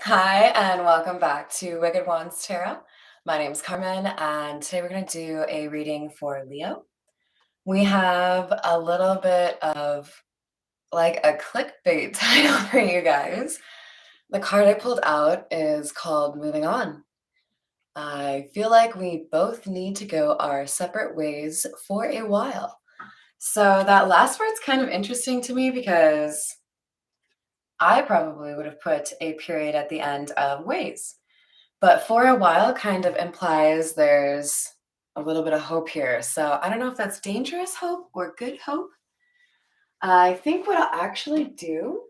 Hi, and welcome back to Wicked Wands Tarot. My name is Carmen, and today we're going to do a reading for Leo. We have a little bit of like a clickbait title for you guys. The card I pulled out is called Moving On. I feel like we both need to go our separate ways for a while. So that last part's kind of interesting to me because I probably would have put a period at the end of ways. But for a while kind of implies there's a little bit of hope here. So I don't know if that's dangerous hope or good hope. I think what I'll actually do,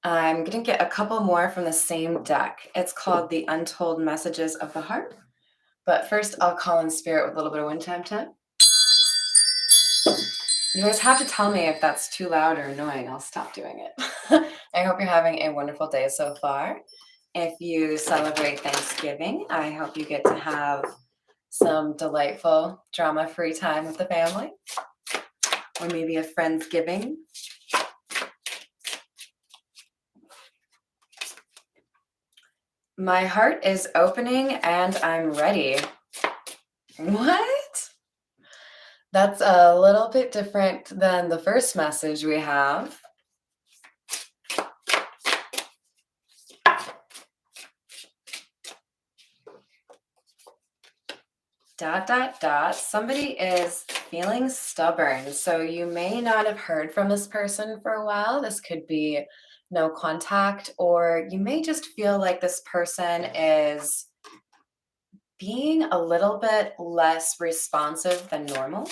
I'm going to get a couple more from the same deck. It's called The Untold Messages of the Heart. But first, I'll call in spirit with a little bit of wind chime chime. You guys have to tell me if that's too loud or annoying. I'll stop doing it. I hope you're having a wonderful day so far. If you celebrate Thanksgiving, I hope you get to have some delightful drama-free time with the family, or maybe a Friendsgiving. My heart is opening and I'm ready. What? That's a little bit different than the first message we have. Dot, dot, dot. Somebody is feeling stubborn. So you may not have heard from this person for a while. This could be no contact, or you may just feel like this person is being a little bit less responsive than normal.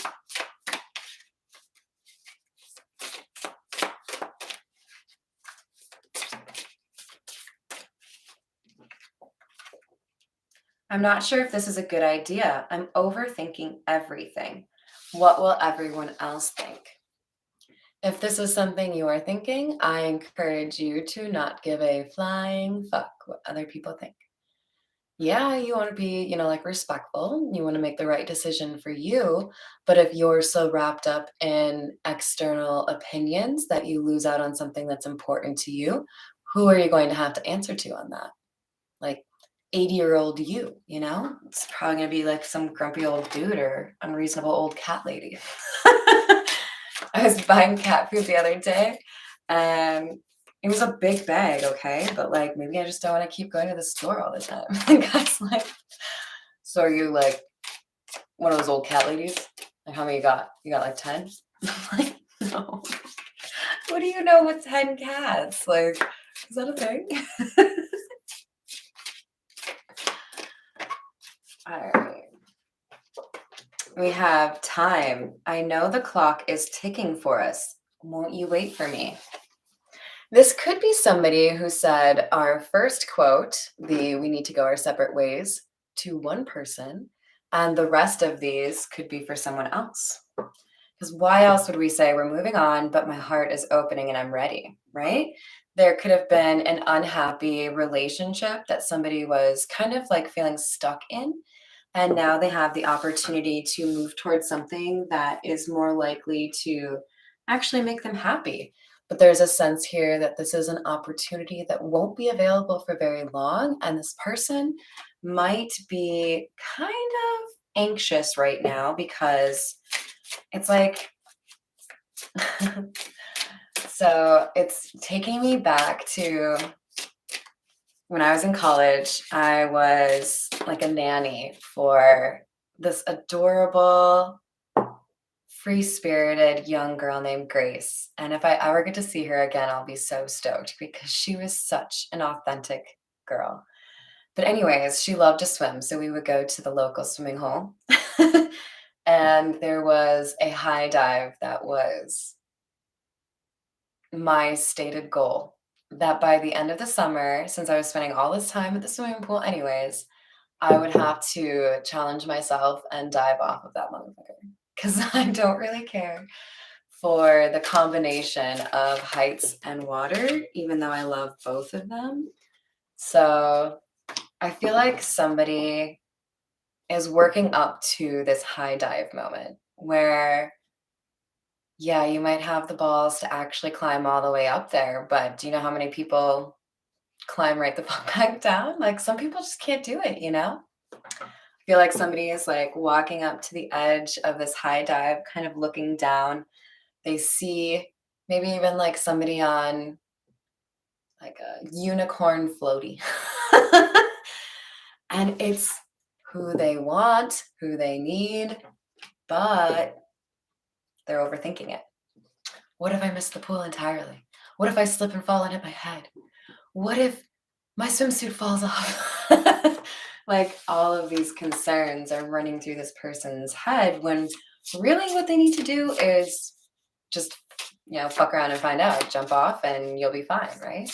I'm not sure if this is a good idea. I'm overthinking everything. What will everyone else think? If this is something you are thinking, I encourage you to not give a flying fuck what other people think. Yeah, you want to be, like respectful. You want to make the right decision for you. But if you're so wrapped up in external opinions that you lose out on something that's important to you, who are you going to have to answer to on that? Like 80-year-old you, It's probably going to be like some grumpy old dude or unreasonable old cat lady. I was buying cat food the other day and it was a big bag, okay? But like maybe I just don't want to keep going to the store all the time. The guy's like, so are you like one of those old cat ladies? Like how many you got? You got like 10? I'm like, no. What do you know with 10 cats? Like, is that a thing? All right. We have time. I know the clock is ticking for us. Won't you wait for me? This could be somebody who said our first quote, the we need to go our separate ways, to one person, and the rest of these could be for someone else. Because why else would we say we're moving on, but my heart is opening and I'm ready, right? There could have been an unhappy relationship that somebody was kind of like feeling stuck in. And now they have the opportunity to move towards something that is more likely to actually make them happy. But there's a sense here that this is an opportunity that won't be available for very long. And this person might be kind of anxious right now because it's like, so it's taking me back to when I was in college. I was like a nanny for this adorable, free spirited young girl named Grace. And if I ever get to see her again, I'll be so stoked because she was such an authentic girl. But, anyways, she loved to swim. So we would go to the local swimming hole. And there was a high dive that was my stated goal, that by the end of the summer, since I was spending all this time at the swimming pool anyways, I would have to challenge myself and dive off of that motherfucker because I don't really care for the combination of heights and water, even though I love both of them. So I feel like somebody is working up to this high dive moment where, yeah, you might have the balls to actually climb all the way up there, but do you know how many people climb right the fuck back down. Like some people just can't do it, you know? I feel like somebody is like walking up to the edge of this high dive, kind of looking down. They see maybe even like somebody on like a unicorn floaty. And it's who they want, who they need, but they're overthinking it. What if I miss the pool entirely? What if I slip and fall and hit my head? What if my swimsuit falls off? Like all of these concerns are running through this person's head when really what they need to do is just, fuck around and find out, jump off and you'll be fine, right?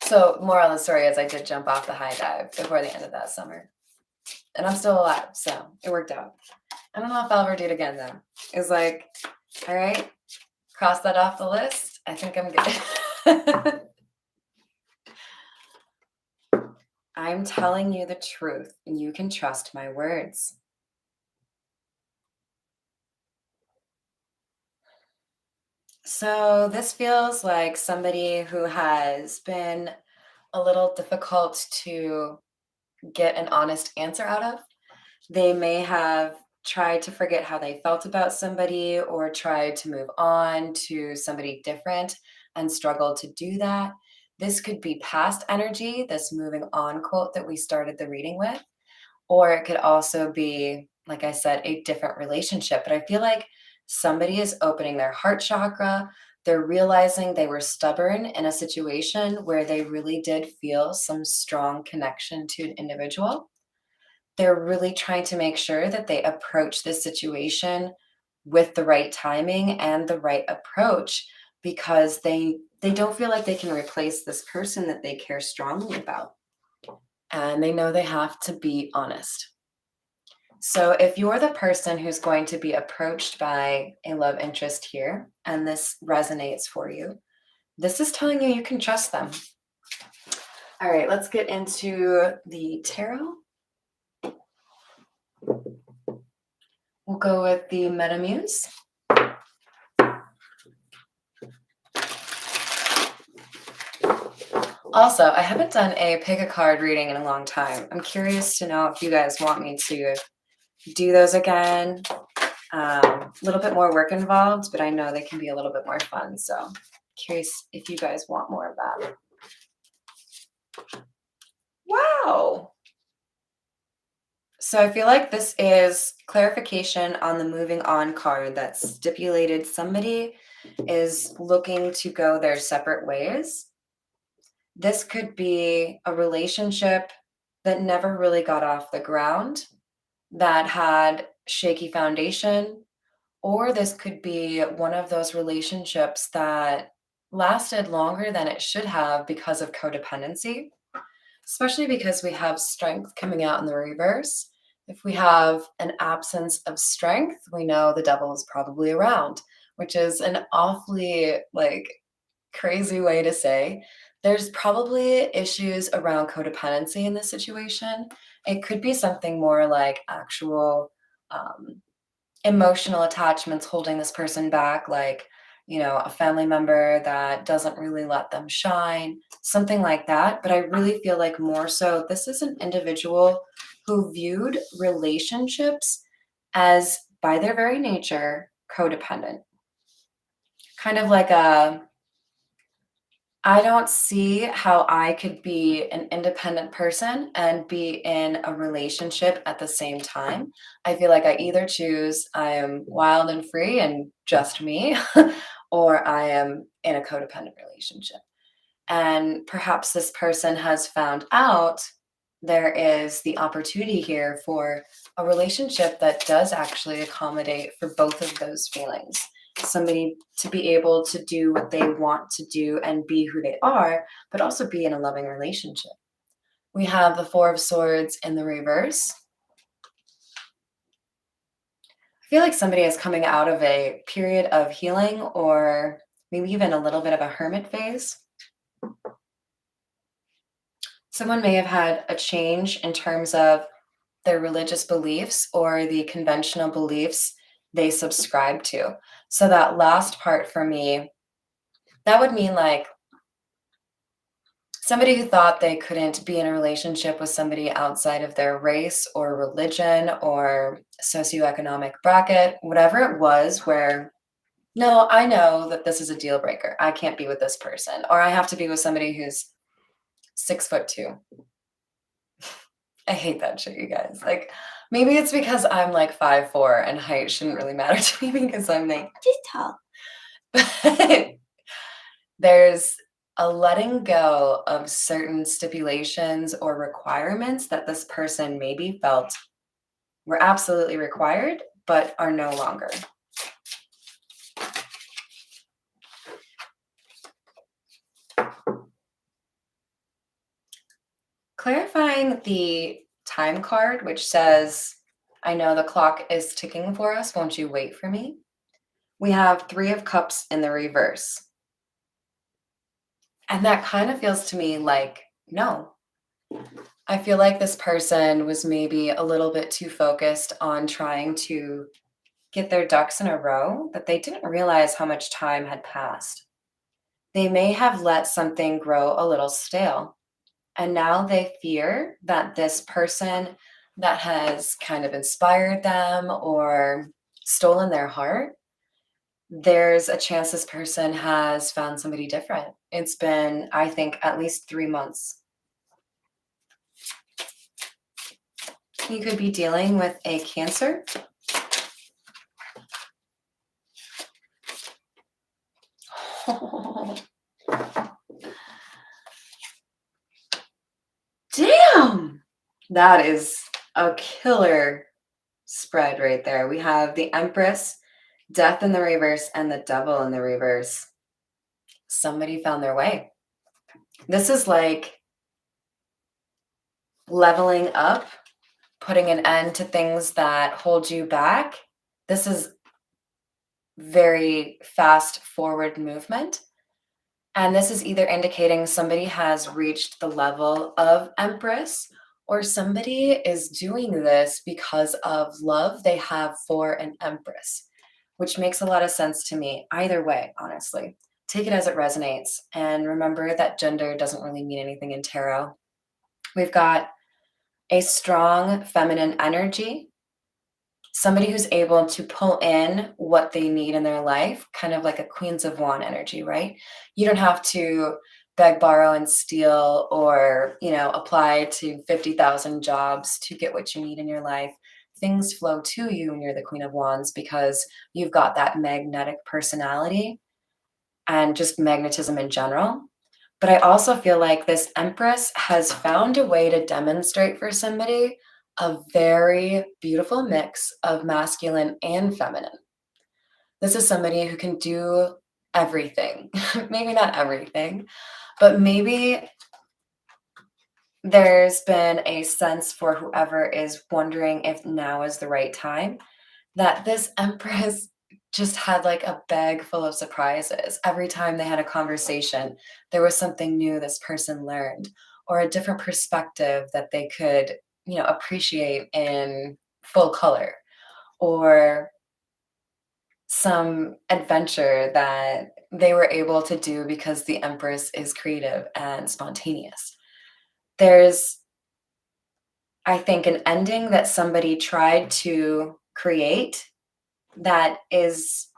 So, moral of the story is I did jump off the high dive before the end of that summer. And I'm still alive, so it worked out. I don't know if I'll ever do it again, though. It's like, all right, cross that off the list. I think I'm good. I'm telling you the truth, and you can trust my words. So, this feels like somebody who has been a little difficult to get an honest answer out of. They may have tried to forget how they felt about somebody or tried to move on to somebody different and struggled to do that. This could be past energy, this moving on quote that we started the reading with, or it could also be, like I said, a different relationship. But I feel like somebody is opening their heart chakra. They're realizing they were stubborn in a situation where they really did feel some strong connection to an individual. They're really trying to make sure that they approach this situation with the right timing and the right approach because they don't feel like they can replace this person that they care strongly about, and they know they have to be honest. So if you're the person who's going to be approached by a love interest here and this resonates for you, this is telling you you can trust them. All right, let's get into the tarot. We'll go with the Metamuse. Also, I haven't done a pick a card reading in a long time. I'm curious to know if you guys want me to do those again. A little bit more work involved, but I know they can be a little bit more fun. So curious if you guys want more of that. Wow. So I feel like this is clarification on the moving on card that stipulated somebody is looking to go their separate ways. This could be a relationship that never really got off the ground, that had shaky foundation, or this could be one of those relationships that lasted longer than it should have because of codependency, especially because we have strength coming out in the reverse. If we have an absence of strength, we know the devil is probably around, which is an awfully crazy way to say. There's probably issues around codependency in this situation. It could be something more like actual emotional attachments holding this person back, like, a family member that doesn't really let them shine, something like that. But I really feel like more so, this is an individual who viewed relationships as, by their very nature, codependent. Kind of like I don't see how I could be an independent person and be in a relationship at the same time. I feel like I either choose I am wild and free and just me, or I am in a codependent relationship. And perhaps this person has found out there is the opportunity here for a relationship that does actually accommodate for both of those feelings. Somebody to be able to do what they want to do and be who they are, but also be in a loving relationship. We have the Four of Swords in the reverse. I feel like somebody is coming out of a period of healing or maybe even a little bit of a hermit phase. Someone may have had a change in terms of their religious beliefs or the conventional beliefs they subscribe to. So that last part for me That would mean like somebody who thought they couldn't be in a relationship with somebody outside of their race or religion or socioeconomic bracket, whatever it was, where no, I know that this is a deal breaker. I can't be with this person, or I have to be with somebody who's 6'2". I hate that shit, you guys. Like, maybe it's because I'm like 5'4" and height shouldn't really matter to me because I'm like just tall. But there's a letting go of certain stipulations or requirements that this person maybe felt were absolutely required, but are no longer. Clarifying the time card, which says, I know the clock is ticking for us. Won't you wait for me? We have Three of Cups in the reverse. And that kind of feels to me like, no. I feel like this person was maybe a little bit too focused on trying to get their ducks in a row that they didn't realize how much time had passed. They may have let something grow a little stale. And now they fear that this person that has kind of inspired them or stolen their heart, there's a chance this person has found somebody different. It's been, I think, at least 3 months. You could be dealing with a Cancer. Damn! That is a killer spread right there. We have the Empress, Death in the reverse, and the Devil in the reverse. Somebody found their way. This is like leveling up, putting an end to things that hold you back. This is very fast forward movement. And this is either indicating somebody has reached the level of Empress or somebody is doing this because of love they have for an Empress, which makes a lot of sense to me. Either way, honestly, take it as it resonates. And remember that gender doesn't really mean anything in tarot. We've got a strong feminine energy, somebody who's able to pull in what they need in their life, kind of like a Queens of Wand energy, right? You don't have to beg, borrow, and steal or, apply to 50,000 jobs to get what you need in your life. Things flow to you when you're the Queen of Wands because you've got that magnetic personality and just magnetism in general. But I also feel like this Empress has found a way to demonstrate for somebody a very beautiful mix of masculine and feminine. This is somebody who can do everything. Maybe not everything, but maybe there's been a sense for whoever is wondering if now is the right time that this Empress just had like a bag full of surprises. Every time they had a conversation, there was something new this person learned or a different perspective that they could, appreciate in full color or some adventure that they were able to do because the Empress is creative and spontaneous. There's, I think, an ending that somebody tried to create that is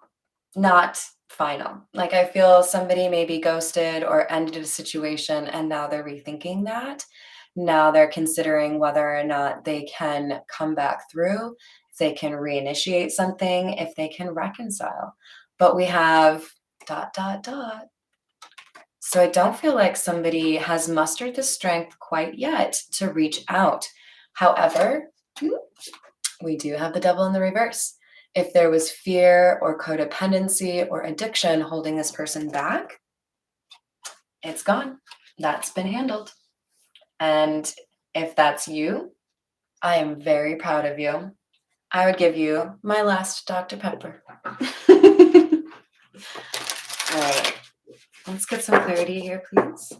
not final. Like, I feel somebody maybe ghosted or ended a situation and now they're rethinking that. Now they're considering whether or not they can come back through, if they can reinitiate something, if they can reconcile. But we have dot, dot, dot. So I don't feel like somebody has mustered the strength quite yet to reach out. However, we do have the Devil in the reverse. If there was fear or codependency or addiction holding this person back, it's gone. That's been handled. And if that's you, I am very proud of you. I would give you my last Dr. Pepper. All right, let's get some clarity here, please.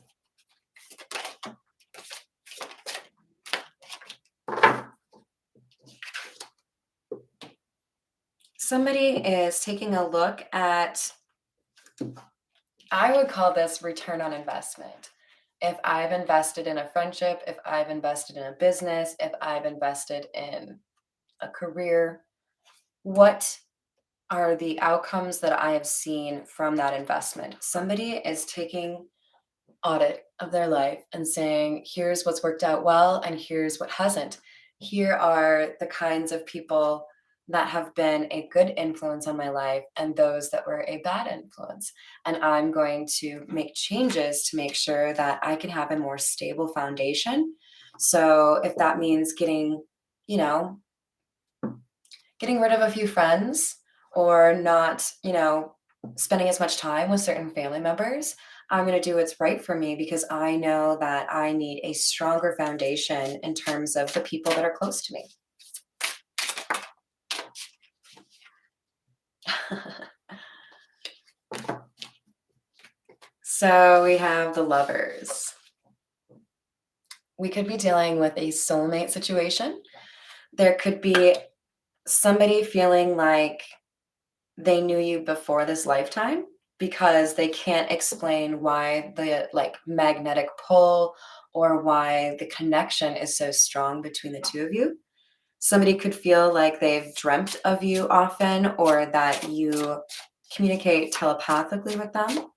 Somebody is taking a look at I would call this return on investment. If I've invested in a friendship, if I've invested in a business, if I've invested in a career, what are the outcomes that I have seen from that investment? Somebody is taking audit of their life and saying, here's what's worked out well and here's what hasn't. Here are the kinds of people that have been a good influence on my life and those that were a bad influence. And I'm going to make changes to make sure that I can have a more stable foundation. So if that means you know, getting rid of a few friends or not, spending as much time with certain family members, I'm going to do what's right for me because I know that I need a stronger foundation in terms of the people that are close to me. So we have the lovers. We could be dealing with a soulmate situation. There could be somebody feeling like they knew you before this lifetime because they can't explain why the like magnetic pull or why the connection is so strong between the two of you. Somebody could feel like they've dreamt of you often or that you communicate telepathically with them.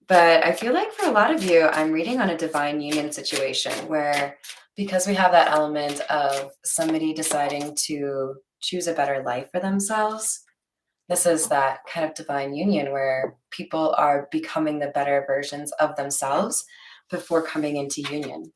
But I feel like for a lot of you, I'm reading on a divine union situation where because we have that element of somebody deciding to choose a better life for themselves, this is that kind of divine union where people are becoming the better versions of themselves before coming into union.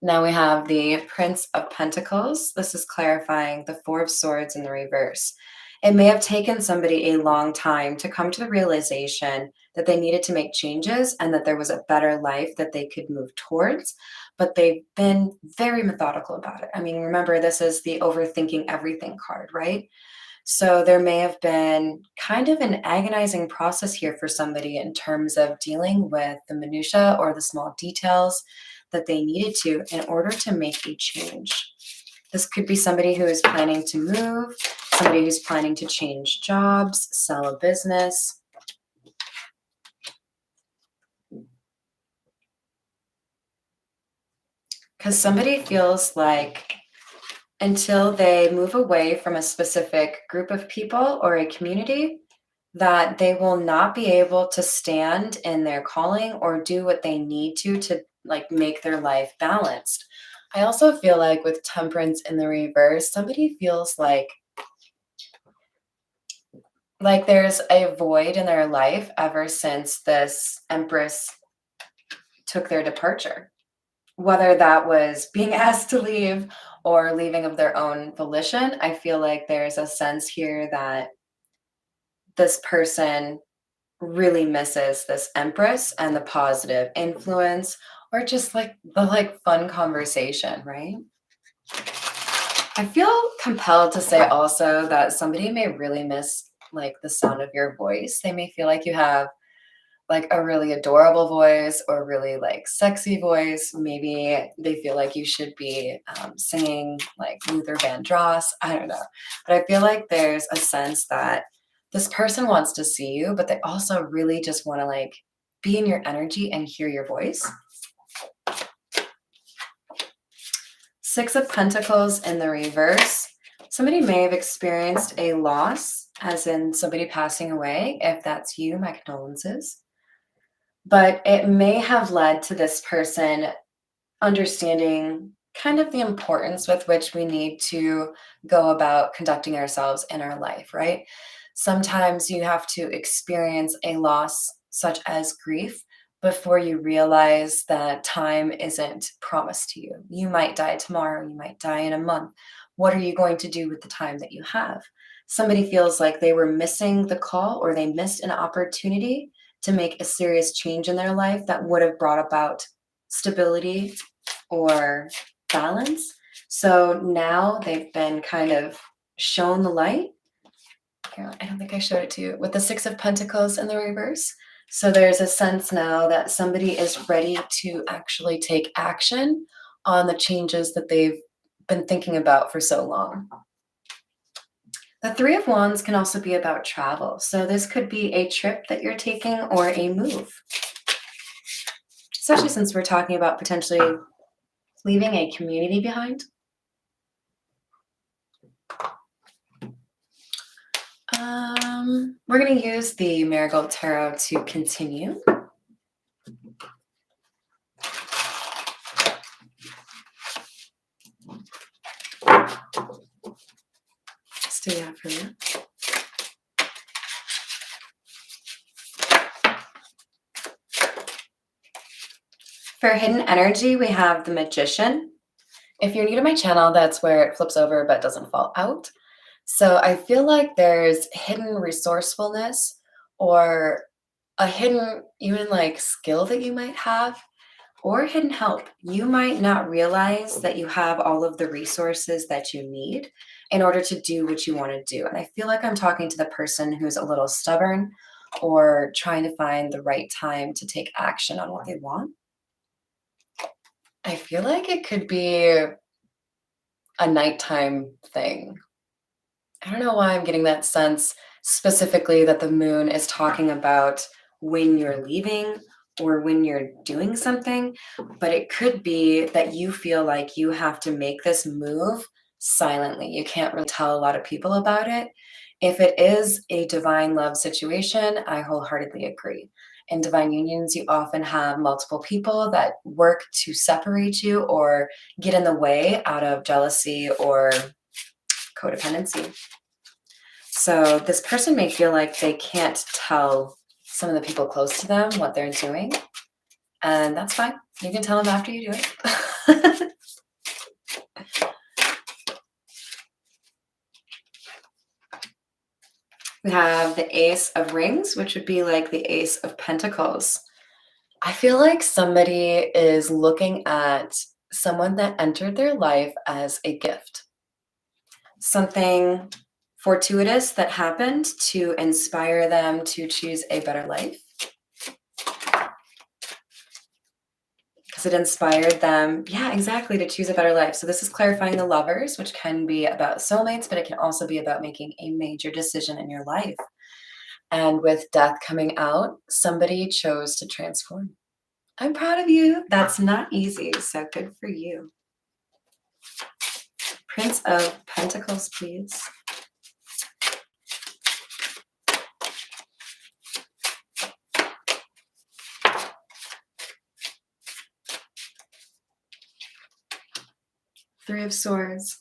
Now we have the Prince of Pentacles. This is clarifying the Four of Swords in the reverse. It may have taken somebody a long time to come to the realization that they needed to make changes and that there was a better life that they could move towards, but they've been very methodical about it. I mean, remember, this is the overthinking everything card, right? So there may have been kind of an agonizing process here for somebody in terms of dealing with the minutia or the small details that they needed to in order to make a change. This could be somebody who is planning to move, somebody who's planning to change jobs, sell a business. Because somebody feels like until they move away from a specific group of people or a community, that they will not be able to stand in their calling or do what they need to like make their life balanced. I also feel like with temperance in the reverse, somebody feels like there's a void in their life ever since this empress took their departure. Whether that was being asked to leave or leaving of their own volition, I feel like there's a sense here that this person really misses this empress and the positive influence or just like the like fun conversation, right? I feel compelled to say also that somebody may really miss like the sound of your voice. They may feel like you have like a really adorable voice or really like sexy voice. Maybe they feel like you should be singing like Luther Vandross. I don't know. But I feel like there's a sense that this person wants to see you, but they also really just want to like be in your energy and hear your voice. Six of Pentacles in the reverse. Somebody may have experienced a loss, as in somebody passing away. If that's you, my condolences. But it may have led to this person understanding kind of the importance with which we need to go about conducting ourselves in our life, right? Sometimes you have to experience a loss such as grief before you realize that time isn't promised to you. You might die tomorrow, you might die in a month. What are you going to do with the time that you have? Somebody feels like they were missing the call or they missed an opportunity to make a serious change in their life that would have brought about stability or balance. So now they've been kind of shown the light. Here, I don't think I showed it to you with the Six of Pentacles in the reverse. So there's a sense now that somebody is ready to actually take action on the changes that they've been thinking about for so long. The Three of Wands can also be about travel. So this could be a trip that you're taking or a move, especially since we're talking about potentially leaving a community behind. We're going to use the Marigold Tarot to continue. Stay out for a minute. For hidden energy, we have the Magician. If you're new to my channel, that's where it flips over but doesn't fall out. So I feel like there's hidden resourcefulness or a hidden even like skill that you might have or hidden help. You might not realize that you have all of the resources that you need in order to do what you want to do. And I feel like I'm talking to the person who's a little stubborn or trying to find the right time to take action on what they want. I feel like it could be a nighttime thing. I don't know why I'm getting that sense specifically that the moon is talking about when you're leaving or when you're doing something, but it could be that you feel like you have to make this move silently. You can't really tell a lot of people about it. If it is a divine love situation, I wholeheartedly agree. In divine unions, you often have multiple people that work to separate you or get in the way out of jealousy or codependency. So this person may feel like they can't tell some of the people close to them what they're doing, and that's fine. You can tell them after you do it. We have the Ace of Rings, which would be like the Ace of Pentacles. I feel like somebody is looking at someone that entered their life as a gift. Something fortuitous that happened to inspire them to choose a better life. Because it inspired them, yeah, exactly, to choose a better life. So this is clarifying the Lovers, which can be about soulmates, but it can also be about making a major decision in your life. And with Death coming out, somebody chose to transform. I'm proud of you. That's not easy, so good for you. Prince of Pentacles, please. Three of Swords.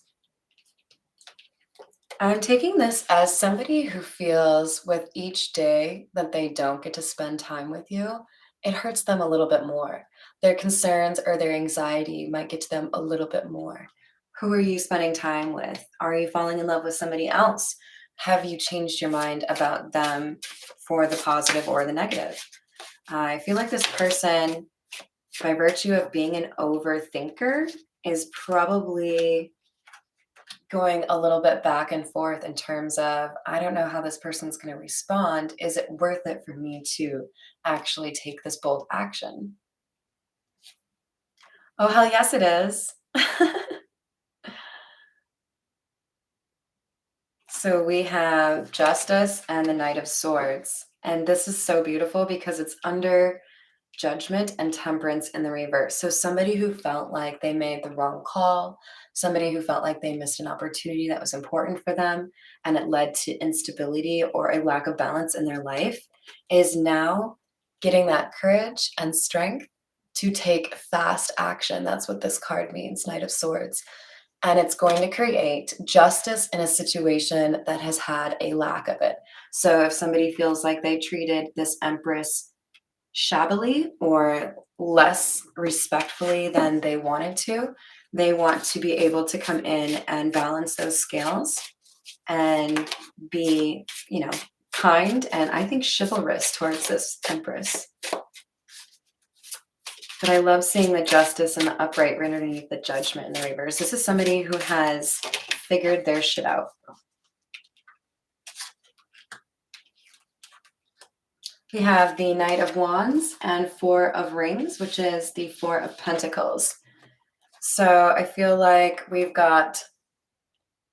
I'm taking this as somebody who feels with each day that they don't get to spend time with you, it hurts them a little bit more. Their concerns or their anxiety might get to them a little bit more. Who are you spending time with? Are you falling in love with somebody else? Have you changed your mind about them for the positive or the negative? I feel like this person, by virtue of being an overthinker, is probably going a little bit back and forth in terms of, I don't know how this person's going to respond. Is it worth it for me to actually take this bold action? Oh, hell yes, it is. So we have Justice and the Knight of Swords. And this is so beautiful because it's under Judgment and Temperance in the reverse. So somebody who felt like they made the wrong call, somebody who felt like they missed an opportunity that was important for them, and it led to instability or a lack of balance in their life, is now getting that courage and strength to take fast action. That's what this card means, Knight of Swords. And it's going to create justice in a situation that has had a lack of it. So if somebody feels like they treated this Empress shabbily or less respectfully than they wanted to, they want to be able to come in and balance those scales and be, kind and I think chivalrous towards this Empress. But I love seeing the Justice and the upright right underneath the Judgment in the reverse. This is somebody who has figured their shit out. We have the Knight of Wands and Four of Rings, which is the Four of Pentacles. So I feel like we've got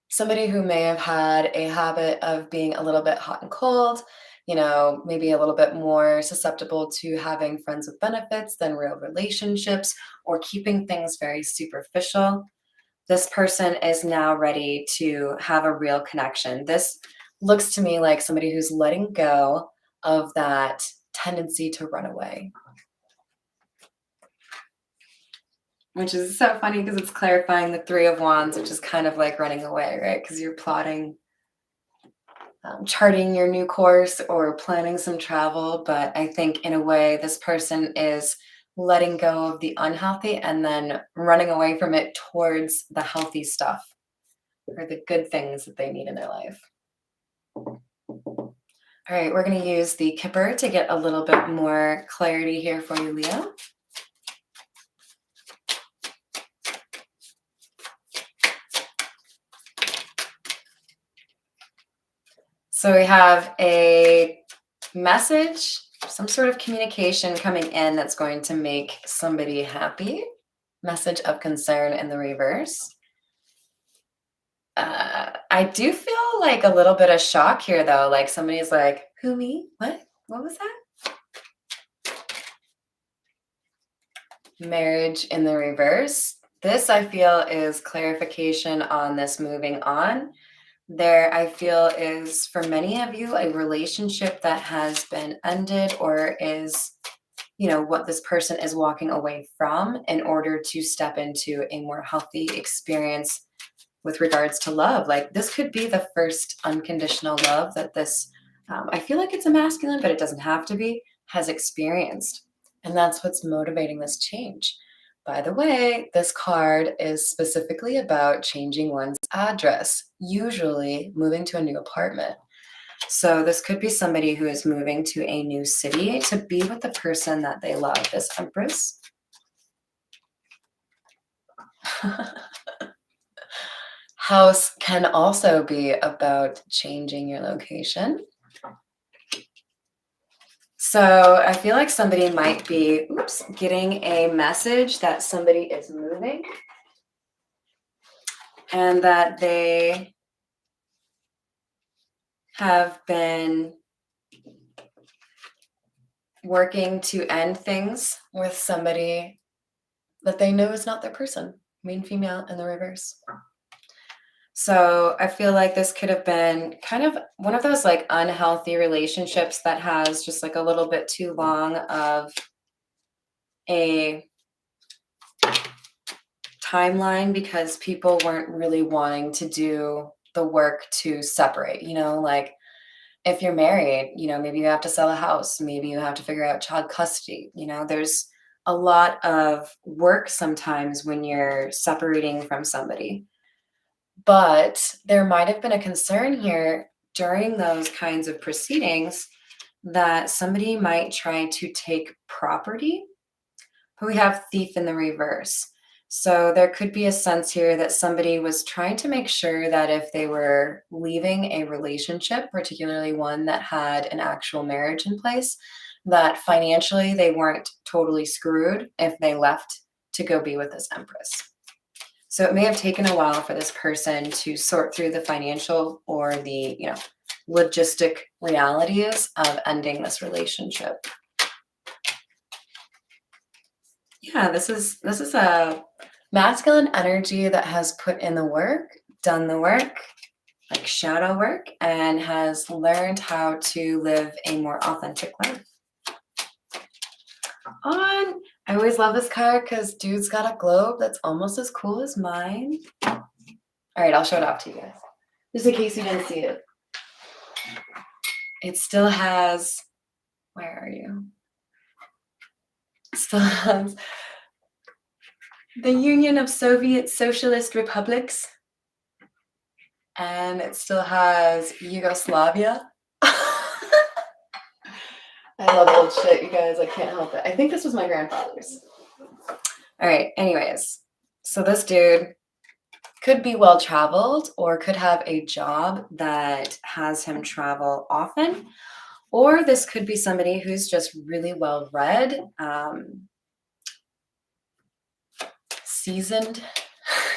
Somebody who may have had a habit of being a little bit hot and cold, maybe a little bit more susceptible to having friends with benefits than real relationships, or keeping things very superficial. This person is now ready to have a real connection. This looks to me like somebody who's letting go of that tendency to run away, which is so funny because it's clarifying the Three of Wands, which is kind of like running away, right? Because you're plotting, charting your new course or planning some travel. But I think in a way, this person is letting go of the unhealthy and then running away from it towards the healthy stuff or the good things that they need in their life. All right, we're going to use the Kipper to get a little bit more clarity here for you, Leo. So we have a message, some sort of communication coming in that's going to make somebody happy. Message of concern in the reverse. I do feel like a little bit of shock here, though. Like somebody's like, who, me? What? What was that? Marriage in the reverse. This, I feel, is clarification on this moving on. There, I feel, is for many of you a relationship that has been ended or is, what this person is walking away from in order to step into a more healthy experience with regards to love. Like this could be the first unconditional love that this, I feel like it's a masculine, but it doesn't have to be, has experienced. And that's what's motivating this change. By the way, this card is specifically about changing one's address, usually moving to a new apartment. So this could be somebody who is moving to a new city to be with the person that they love, this Empress. House can also be about changing your location. So I feel like somebody might be, getting a message that somebody is moving and that they have been working to end things with somebody that they know is not their person, mean female in the reverse. So I feel like this could have been kind of one of those like unhealthy relationships that has just like a little bit too long of a timeline because people weren't really wanting to do the work to separate, like if you're married, maybe you have to sell a house, maybe you have to figure out child custody, there's a lot of work sometimes when you're separating from somebody. But there might have been a concern here during those kinds of proceedings that somebody might try to take property. We have thief in the reverse. So there could be a sense here that somebody was trying to make sure that if they were leaving a relationship, particularly one that had an actual marriage in place, that financially they weren't totally screwed if they left to go be with this Empress. So it may have taken a while for this person to sort through the financial or the, logistic realities of ending this relationship. Yeah, this is a masculine energy that has put in the work, done the work, like shadow work, and has learned how to live a more authentic life. I always love this card because dude's got a globe that's almost as cool as mine. All right, I'll show it off to you guys, just in case you didn't see it. It still has, where are you? Still has the Union of Soviet Socialist Republics, and it still has Yugoslavia. I love old shit, you guys. I can't help it. I think this was my grandfather's. All right, anyways. So this dude could be well-traveled or could have a job that has him travel often. Or this could be somebody who's just really well-read, seasoned.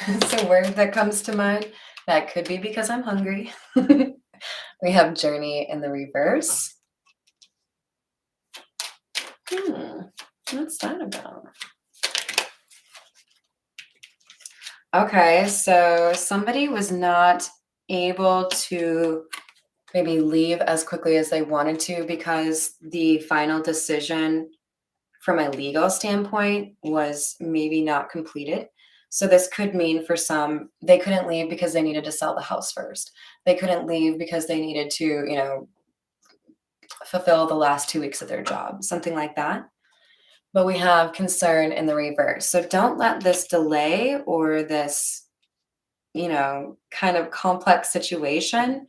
It's a word that comes to mind. That could be because I'm hungry. We have journey in the reverse. Hmm, what's that about? Okay, so somebody was not able to maybe leave as quickly as they wanted to because the final decision from a legal standpoint was maybe not completed. So this could mean for some they couldn't leave because they needed to sell the house first. They couldn't leave because they needed to, fulfill the last 2 weeks of their job, something like that. But we have concern in the reverse. So don't let this delay or this, kind of complex situation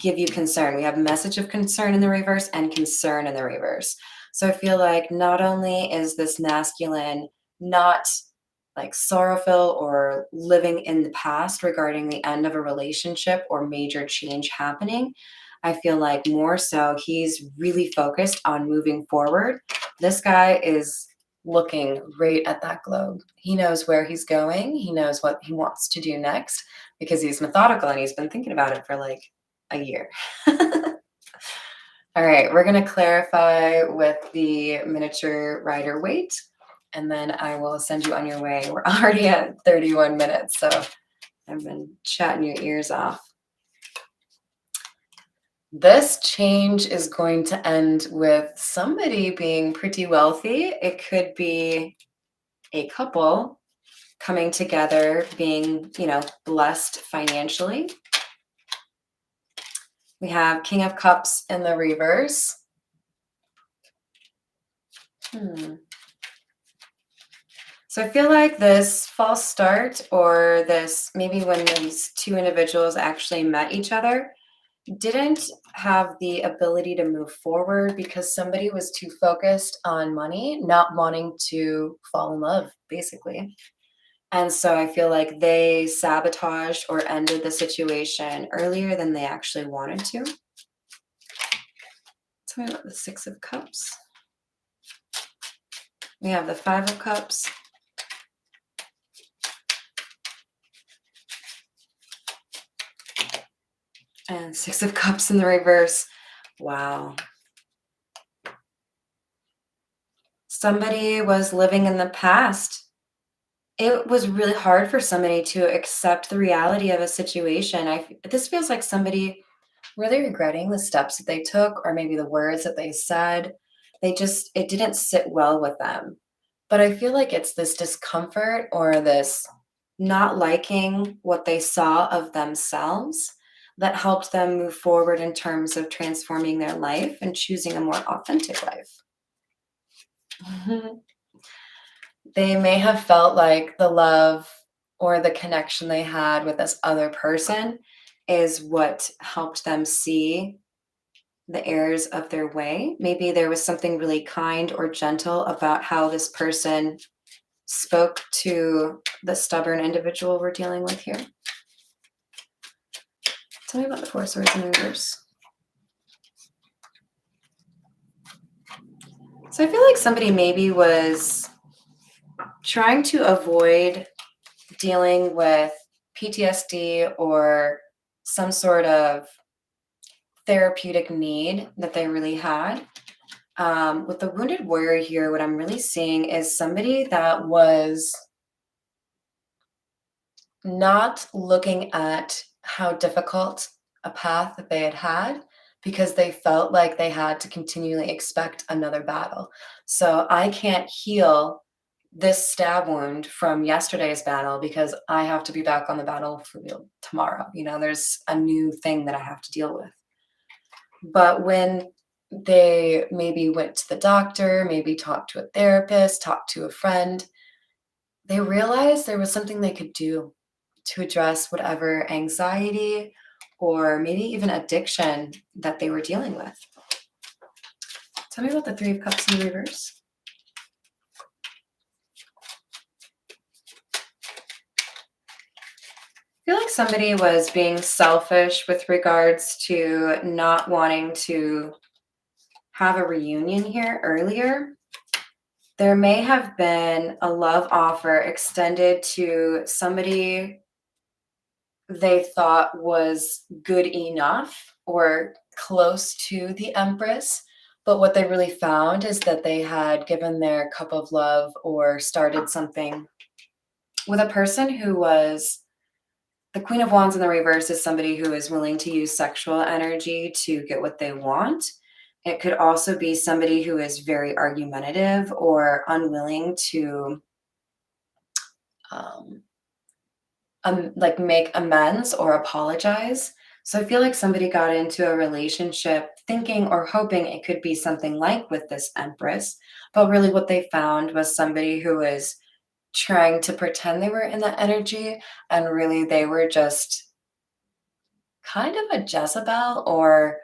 give you concern. We have message of concern in the reverse and concern in the reverse. So I feel like not only is this masculine not like sorrowful or living in the past regarding the end of a relationship or major change happening, I feel like more so he's really focused on moving forward. This guy is looking right at that globe. He knows where he's going, he knows what he wants to do next because he's methodical and he's been thinking about it for like a year. All right, we're going to clarify with the miniature rider weight, and then I will send you on your way. We're already at 31 minutes, so I've been chatting your ears off. This change is going to end with somebody being pretty wealthy. It could be a couple coming together, being, blessed financially. We have King of Cups in the reverse. So I feel like this false start, or this maybe when these two individuals actually met each other, didn't have the ability to move forward because somebody was too focused on money, not wanting to fall in love, basically. And so I feel like they sabotaged or ended the situation earlier than they actually wanted to. Tell me about the Six of Cups. We have the Five of Cups. And Six of Cups in the reverse. Wow. Somebody was living in the past. It was really hard for somebody to accept the reality of a situation. This feels like somebody really regretting the steps that they took or maybe the words that they said. It didn't sit well with them. But I feel like it's this discomfort or this not liking what they saw of themselves that helped them move forward in terms of transforming their life and choosing a more authentic life. They may have felt like the love or the connection they had with this other person is what helped them see the errors of their way. Maybe there was something really kind or gentle about how this person spoke to the stubborn individual we're dealing with here. Tell me about the Four Swords in reverse. So I feel like somebody maybe was trying to avoid dealing with PTSD or some sort of therapeutic need that they really had. With the Wounded Warrior here, what I'm really seeing is somebody that was not looking at how difficult a path that they had had because they felt like they had to continually expect another battle. So I can't heal this stab wound from yesterday's battle because I have to be back on the battlefield tomorrow. There's a new thing that I have to deal with. But when they maybe went to the doctor, maybe talked to a therapist, talked to a friend, they realized there was something they could do to address whatever anxiety or maybe even addiction that they were dealing with. Tell me about the Three of Cups in reverse. I feel like somebody was being selfish with regards to not wanting to have a reunion here earlier. There may have been a love offer extended to somebody they thought was good enough or close to the Empress. But what they really found is that they had given their cup of love or started something with a person who was the Queen of Wands in the reverse is somebody who is willing to use sexual energy to get what they want. It could also be somebody who is very argumentative or unwilling to um, like make amends or apologize. So I feel like somebody got into a relationship thinking or hoping it could be something like with this Empress, but really what they found was somebody who is trying to pretend they were in that energy, and really they were just kind of a Jezebel, or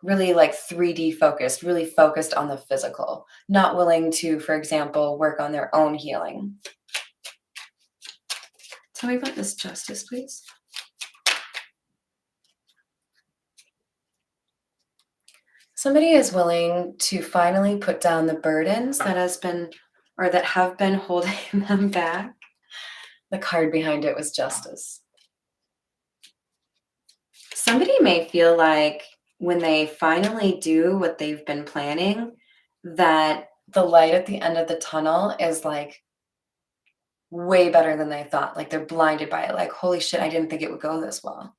really like 3D focused, really focused on the physical, not willing to, for example, work on their own healing. Tell me about this Justice, please. Somebody is willing to finally put down the burdens that has been or that have been holding them back. The card behind it was Justice. Somebody may feel like when they finally do what they've been planning, that the light at the end of the tunnel is like way better than they thought. Like they're blinded by it. Like, holy shit, I didn't think it would go this well.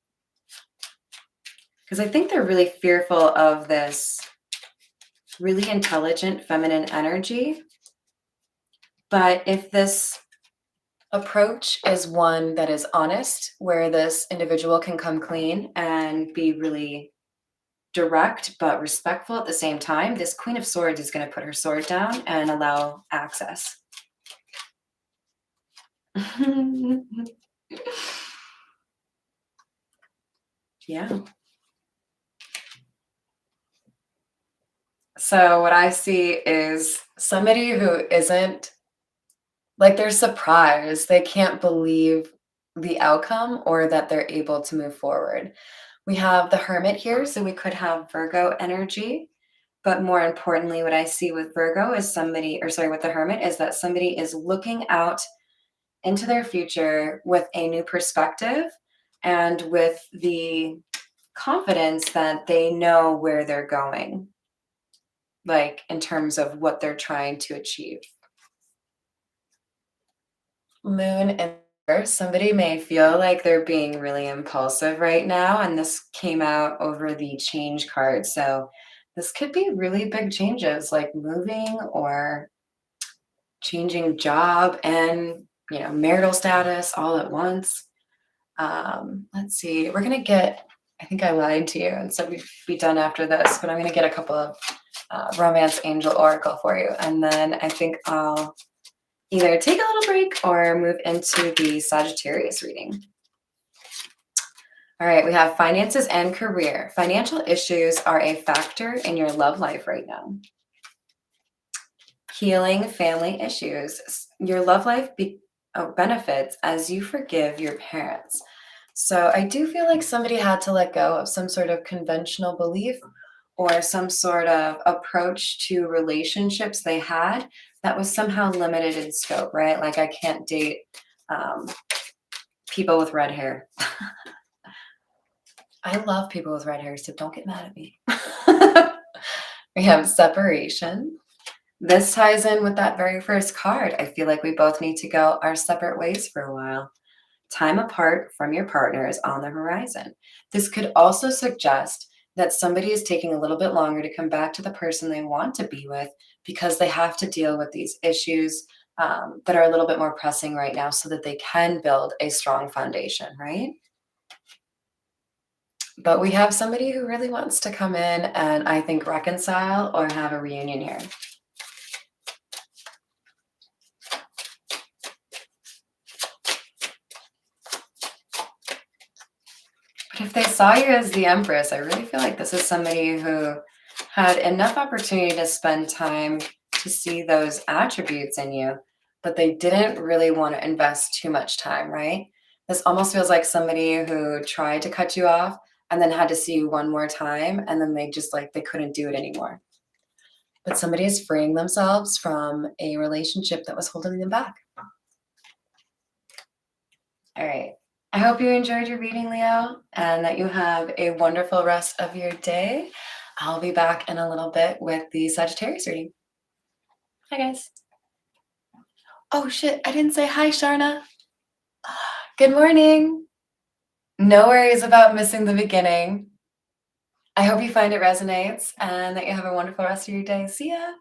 Because I think they're really fearful of this really intelligent feminine energy. But if this approach is one that is honest, where this individual can come clean and be really direct but respectful at the same time, this Queen of Swords is going to put her sword down and allow access. Yeah. So what I see is somebody who isn't like they're surprised. They can't believe the outcome or that they're able to move forward. We have the Hermit here, so we could have Virgo energy. But more importantly, what I see with Virgo is somebody, or sorry, with the Hermit, is that somebody is looking out into their future with a new perspective and with the confidence that they know where they're going, like in terms of what they're trying to achieve. Moon and Earth, somebody may feel like they're being really impulsive right now, and this came out over the change card. So this could be really big changes like moving or changing job and marital status all at once. Let's see, we're gonna get, I think I lied to you and said we'd be done after this, but I'm gonna get a couple of romance angel oracle for you, and then I think I'll either take a little break or move into the Sagittarius reading. All right, we have finances and career. Financial issues are a factor in your love life right now. Healing family issues. Your love life benefits as you forgive your parents. So I do feel like somebody had to let go of some sort of conventional belief or some sort of approach to relationships they had that was somehow limited in scope, right? Like I can't date um, people with red hair. I love people with red hair, so don't get mad at me. We have separation. This ties in with that very first card. I feel like we both need to go our separate ways for a while. Time apart from your partner is on the horizon. This could also suggest that somebody is taking a little bit longer to come back to the person they want to be with because they have to deal with these issues that are a little bit more pressing right now so that they can build a strong foundation, right? But we have somebody who really wants to come in and I think reconcile or have a reunion here. But if they saw you as the Empress, I really feel like this is somebody who had enough opportunity to spend time to see those attributes in you, but they didn't really want to invest too much time, right? This almost feels like somebody who tried to cut you off and then had to see you one more time, and then they just like they couldn't do it anymore. But somebody is freeing themselves from a relationship that was holding them back. All right. I hope you enjoyed your reading, Leo, and that you have a wonderful rest of your day. I'll be back in a little bit with the Sagittarius reading. Hi, guys. Oh, shit. I didn't say hi, Sharna. Good morning. No worries about missing the beginning. I hope you find it resonates and that you have a wonderful rest of your day. See ya.